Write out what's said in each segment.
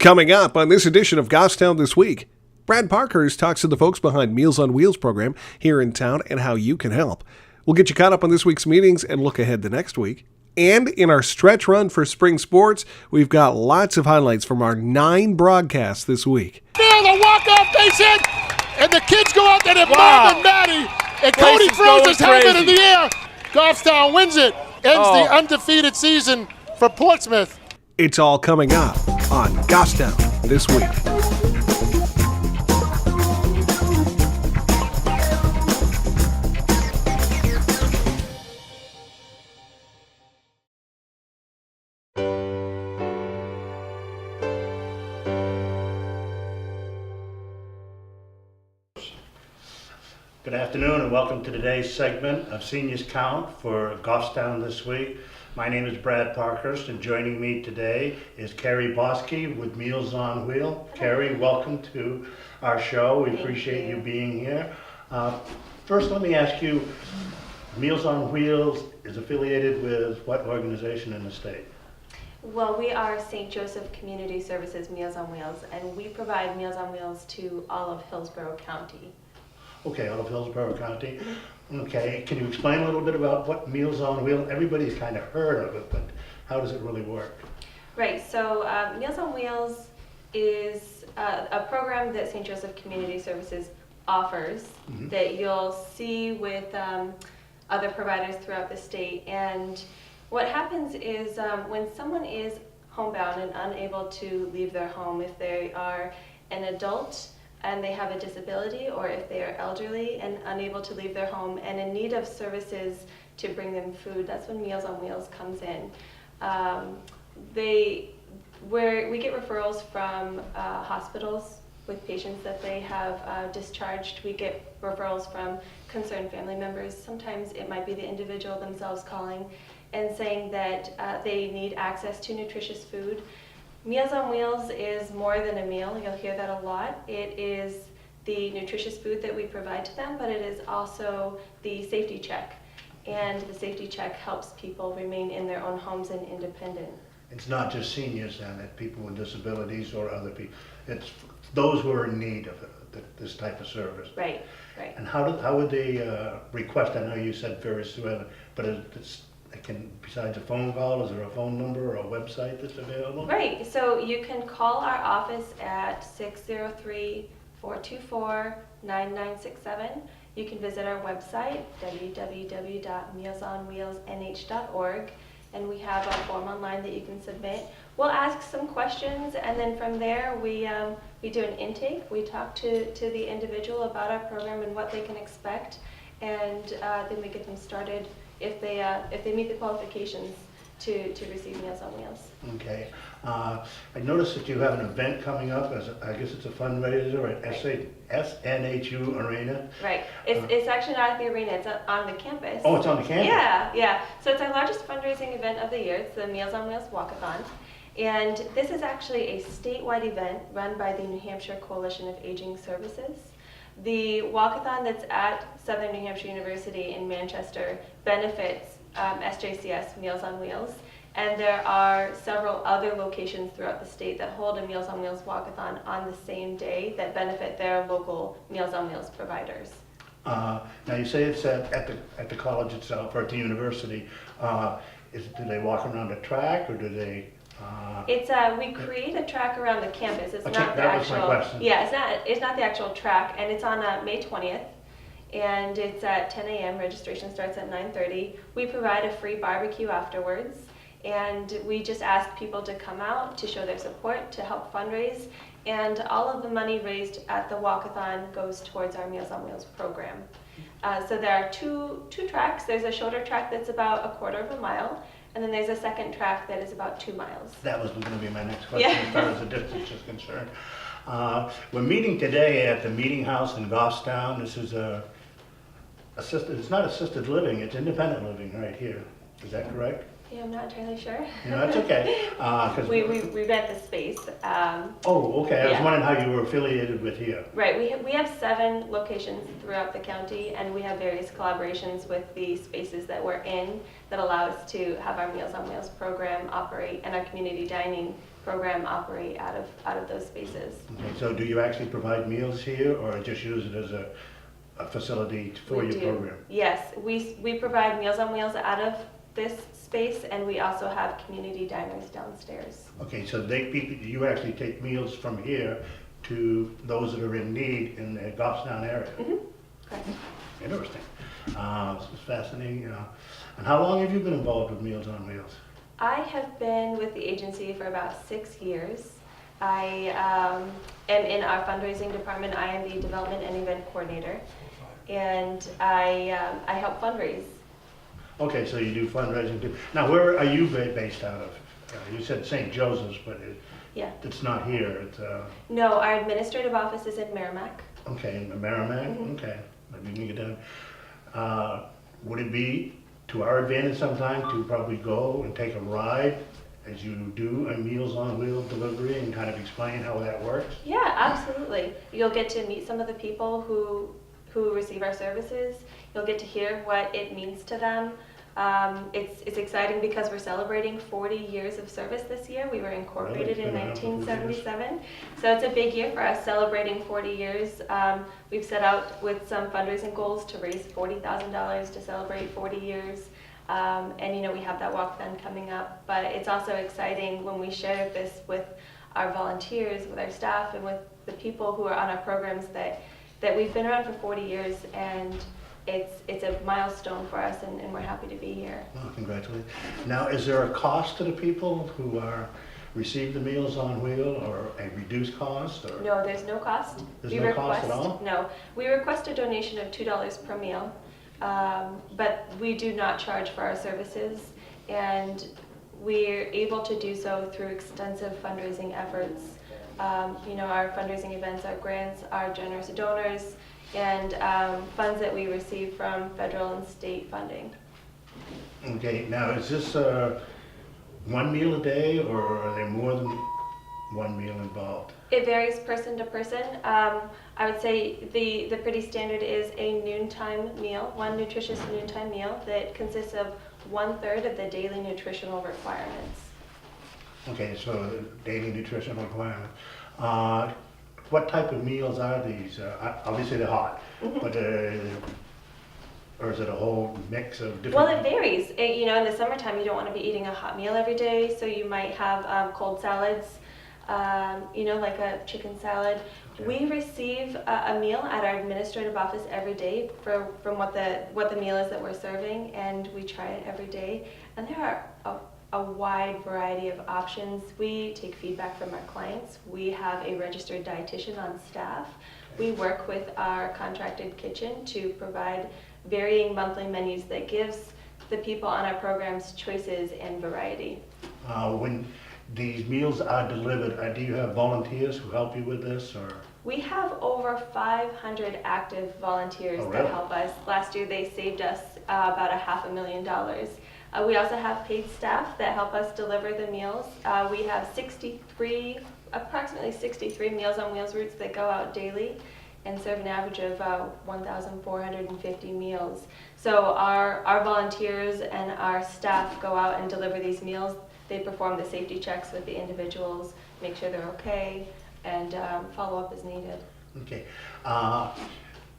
Coming up on this edition of Goffstown This Week, Brad Parkhurst talks to the folks behind Meals on Wheels program here in town and how you can help. We'll get you caught up on this week's meetings and look ahead to next week. And in our stretch run for spring sports, we've got lots of highlights from our 9 broadcasts this week. There, the walk-off base hit, and the kids go out there, and Mom and Maddie, and Cody throws his helmet in the air. Goffstown wins it, ends the undefeated season for Portsmouth. It's all coming up on Goffstown This Week. Good afternoon and welcome to today's segment of Seniors Count for Goffstown This Week. My name is Brad Parkhurst and joining me today is Carrie Bosky with Meals on Wheels. Carrie, welcome to our show. We appreciate you being here. First, let me ask you, Meals on Wheels is affiliated with what organization in the state? Well, we are St. Joseph Community Services Meals on Wheels, and we provide Meals on Wheels to all of Hillsborough County. Okay, all of Hillsborough County. Okay, can you explain a little bit about what Meals on Wheels, everybody's kind of heard of it, but how does it really work? Right, so Meals on Wheels is a program that St. Joseph Community Services offers that you'll see with other providers throughout the state. And what happens is when someone is homebound and unable to leave their home, if they are an adult and they have a disability, or if they are elderly and unable to leave their home and in need of services to bring them food, that's when Meals on Wheels comes in. We get referrals from hospitals with patients that they have discharged. We get referrals from concerned family members. Sometimes it might be the individual themselves calling and saying that they need access to nutritious food. Meals on Wheels is more than a meal. You'll hear that a lot. It is the nutritious food that we provide to them, but it is also the safety check. And the safety check helps people remain in their own homes and independent. It's not just seniors then, it's people with disabilities or other people. It's those who are in need of this type of service. Right, right. And how would they request? I know you said various, but besides a phone call, is there a phone number or a website that's available? Right, so you can call our office at 603-424-9967. You can visit our website, www.mealsonwheelsnh.org, and we have a form online that you can submit. We'll ask some questions, and then from there we do an intake. We talk to the individual about our program and what they can expect, and then we get them started if they meet the qualifications to receive Meals on Wheels. Okay. I noticed that you have an event coming up. I guess it's a fundraiser at SNHU Arena. Right. It's actually not at the arena. It's on the campus. Oh, it's on the campus? Yeah. So it's our largest fundraising event of the year. It's the Meals on Wheels Walkathon. And this is actually a statewide event run by the New Hampshire Coalition of Aging Services. The walkathon that's at Southern New Hampshire University in Manchester benefits SJCS Meals on Wheels, and there are several other locations throughout the state that hold a Meals on Wheels walkathon on the same day that benefit their local Meals on Wheels providers. Now you say it's at the college itself or at the university. Do they walk around a track or do they? We create a track around the campus. It's not the that actual. Was my question. Yeah, it's not the actual track, and it's on May 20th, and it's at 10 a.m. Registration starts at 9:30. We provide a free barbecue afterwards, and we just ask people to come out to show their support, to help fundraise, and all of the money raised at the walkathon goes towards our Meals on Wheels program. So there are two tracks. There's a shorter track that's about a quarter of a mile, and then there's a second track that is about 2 miles. That was going to be my next question as far as the distance is concerned. We're meeting today at the Meeting House in Goffstown. This is it's not assisted living, it's independent living right here. Is that correct? Yeah, I'm not entirely sure. No, that's okay. We rent the space. Okay. I was wondering how you were affiliated with here. Right. We have 7 locations throughout the county, and we have various collaborations with the spaces that we're in that allow us to have our Meals on Wheels program operate and our community dining program operate out of those spaces. Okay, so do you actually provide meals here, or just use it as a facility for We your do. program? Yes, we provide Meals on Wheels out of this space, and we also have community diners downstairs. Okay, so you actually take meals from here to those that are in need in the Goffstown area? Correct. Interesting. It's fascinating. And how long have you been involved with Meals on Wheels? I have been with the agency for about 6 years. I am in our fundraising department. I am the development and event coordinator, and I help fundraise. Okay, so you do fundraising too. Now, where are you based out of? You said St. Joseph's, but Yeah. it's not here. It's No, our administrative office is in Merrimack. okay, in the Merrimack. Okay, maybe we can get down. Would it be to our advantage sometime to probably go and take a ride as you do a Meals on Wheels delivery and kind of explain how that works? Yeah, absolutely. You'll get to meet some of the people who receive our services. You'll get to hear what it means to them. It's exciting because we're celebrating 40 years of service this year. We were incorporated Really? in Been around for 40 years. 1977. So it's a big year for us, celebrating 40 years. We've set out with some fundraising goals to raise $40,000 to celebrate 40 years. And we have that walk then coming up. But it's also exciting when we share this with our volunteers, with our staff, and with the people who are on our programs that we've been around for 40 years, and it's a milestone for us, and we're happy to be here. Oh, congratulations. Now, is there a cost to the people who receive the Meals on Wheels, or a reduced cost? Or? No, there's no cost. There's no cost at all? No. We request a donation of $2 per meal, but we do not charge for our services, and we're able to do so through extensive fundraising efforts. Our fundraising events, our grants, our generous donors, and funds that we receive from federal and state funding. Okay, now is this one meal a day, or are there more than one meal involved? It varies person to person. I would say the pretty standard is a noontime meal, one nutritious noontime meal that consists of 1/3 of the daily nutritional requirements. Okay, so daily nutritional requirement. What type of meals are these? Obviously they're hot, but or is it a whole mix of different? Well, it varies. In the summertime, you don't want to be eating a hot meal every day, so you might have cold salads, like a chicken salad. Okay. We receive a meal at our administrative office every day from what the meal is that we're serving, and we try it every day. And there are a wide variety of options. We take feedback from our clients. We have a registered dietitian on staff. We work with our contracted kitchen to provide varying monthly menus that gives the people on our programs choices and variety. When these meals are delivered, do you have volunteers who help you with this, or? We have over 500 active volunteers Oh, that really? help us. Last year they saved us about $500,000. We also have paid staff that help us deliver the meals. We have approximately 63 Meals on Wheels routes that go out daily and serve an average of 1,450 meals. So our volunteers and our staff go out and deliver these meals. They perform the safety checks with the individuals, make sure they're okay, and follow up as needed. Okay.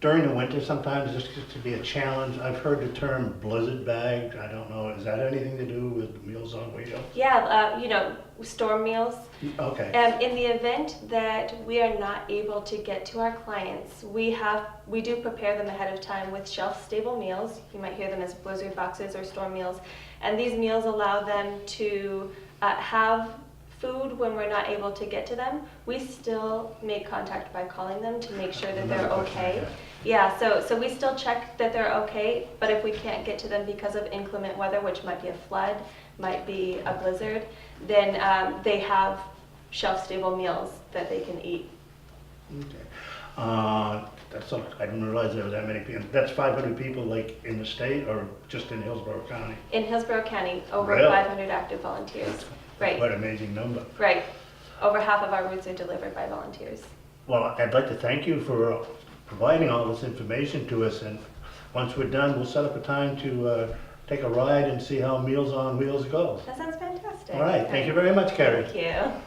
During the winter, sometimes this gets to be a challenge. I've heard the term blizzard bag. I don't know, is that anything to do with Meals on Wheels? Yeah, storm meals. Okay. In the event that we are not able to get to our clients, we do prepare them ahead of time with shelf-stable meals. You might hear them as blizzard boxes or storm meals. And these meals allow them to have food when we're not able to get to them. We still make contact by calling them to make sure that they're okay. Yeah, so we still check that they're okay, but if we can't get to them because of inclement weather, which might be a flood, might be a blizzard, then they have shelf-stable meals that they can eat. Okay. I didn't realize there were that many people. That's 500 people, like in the state, or just in Hillsborough County? In Hillsborough County, over Really? 500 active volunteers. Right. Quite an amazing number. Right. Over half of our routes are delivered by volunteers. Well, I'd like to thank you for providing all this information to us, and once we're done, we'll set up a time to take a ride and see how Meals on Wheels goes. That sounds fantastic. All right, thank you very much, Carrie. Thank you.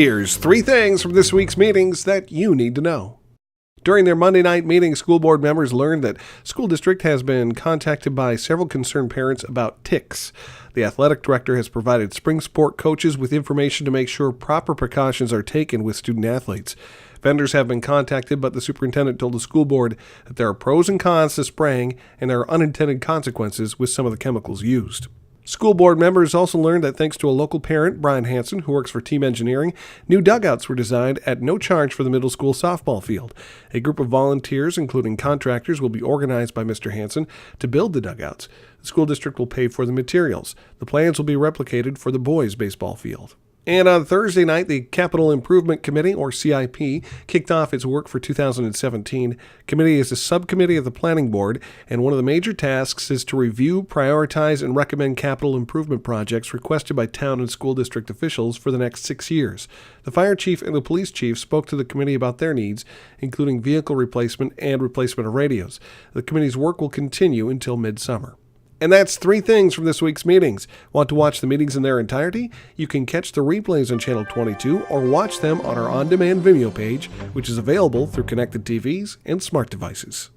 Here's 3 things from this week's meetings that you need to know. During their Monday night meeting, school board members learned that school district has been contacted by several concerned parents about ticks. The athletic director has provided spring sport coaches with information to make sure proper precautions are taken with student athletes. Vendors have been contacted, but the superintendent told the school board that there are pros and cons to spraying and there are unintended consequences with some of the chemicals used. School board members also learned that thanks to a local parent, Brian Hansen, who works for Team Engineering, new dugouts were designed at no charge for the middle school softball field. A group of volunteers, including contractors, will be organized by Mr. Hansen to build the dugouts. The school district will pay for the materials. The plans will be replicated for the boys' baseball field. And on Thursday night, the Capital Improvement Committee, or CIP, kicked off its work for 2017. Committee is a subcommittee of the Planning Board, and one of the major tasks is to review, prioritize, and recommend capital improvement projects requested by town and school district officials for the next 6 years. The fire chief and the police chief spoke to the committee about their needs, including vehicle replacement and replacement of radios. The committee's work will continue until midsummer. And that's 3 things from this week's meetings. Want to watch the meetings in their entirety? You can catch the replays on Channel 22 or watch them on our on-demand Vimeo page, which is available through connected TVs and smart devices.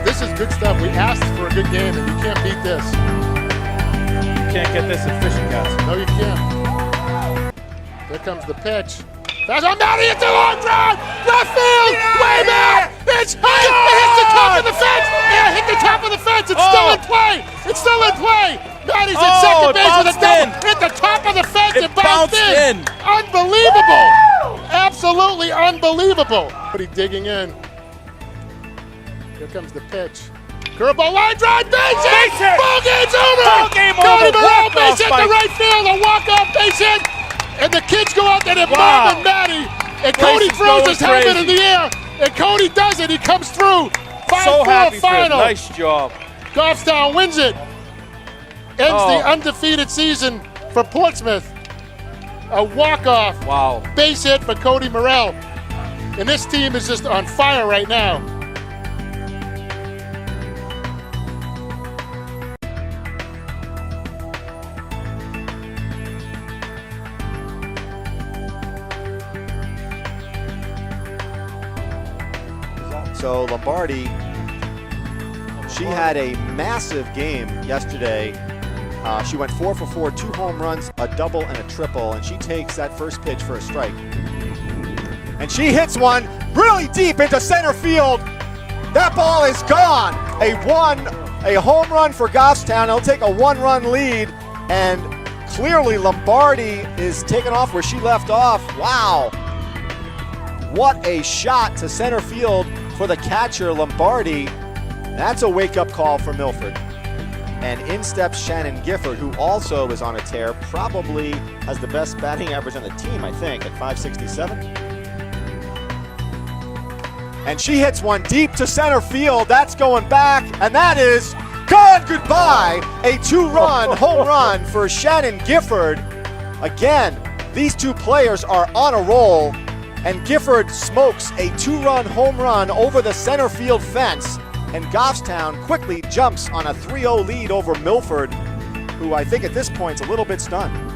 This is good stuff. We asked for a good game, and you can't beat this. You can't get this in fishing guys. No, you can't. There comes the pitch. That's on Matty. It's a long drive. Left field. Way back. It's high. It hits the top of the fence. Yeah, hit the top of the fence. It's still in play. It's still in play. Matty's at second base with a double. Hit the top of the fence and bounced in. Unbelievable. Absolutely unbelievable. But he's digging in. Here comes the pitch. Curveball line drive, base hit! Ball game's over! Ball game Cody over! Morrell, base hit to right field, a walk-off base hit, and the kids go out there and Mom and Matty, and Cody throws his helmet in the air, and Cody does it, he comes through. 5-4 final. Nice job. Goffstown wins it. Ends the undefeated season for Portsmouth. A walk-off base hit for Cody Morrell. And this team is just on fire right now. So Lombardi, she had a massive game yesterday. She went 4 for 4, 2 home runs, a double and a triple, and she takes that first pitch for a strike. And she hits one really deep into center field. That ball is gone. A home run for Goffstown. It'll take a 1-run lead, and clearly Lombardi is taking off where she left off. Wow. What a shot to center field for the catcher, Lombardi. That's a wake-up call for Milford. And in steps Shannon Gifford, who also is on a tear, probably has the best batting average on the team, I think, at .567. And she hits one deep to center field. That's going back, and that is gone goodbye. A 2-run home run for Shannon Gifford. Again, these two players are on a roll, and Gifford smokes a 2-run home run over the center field fence. and Goffstown quickly jumps on a 3-0 lead over Milford, who I think at this point is a little bit stunned.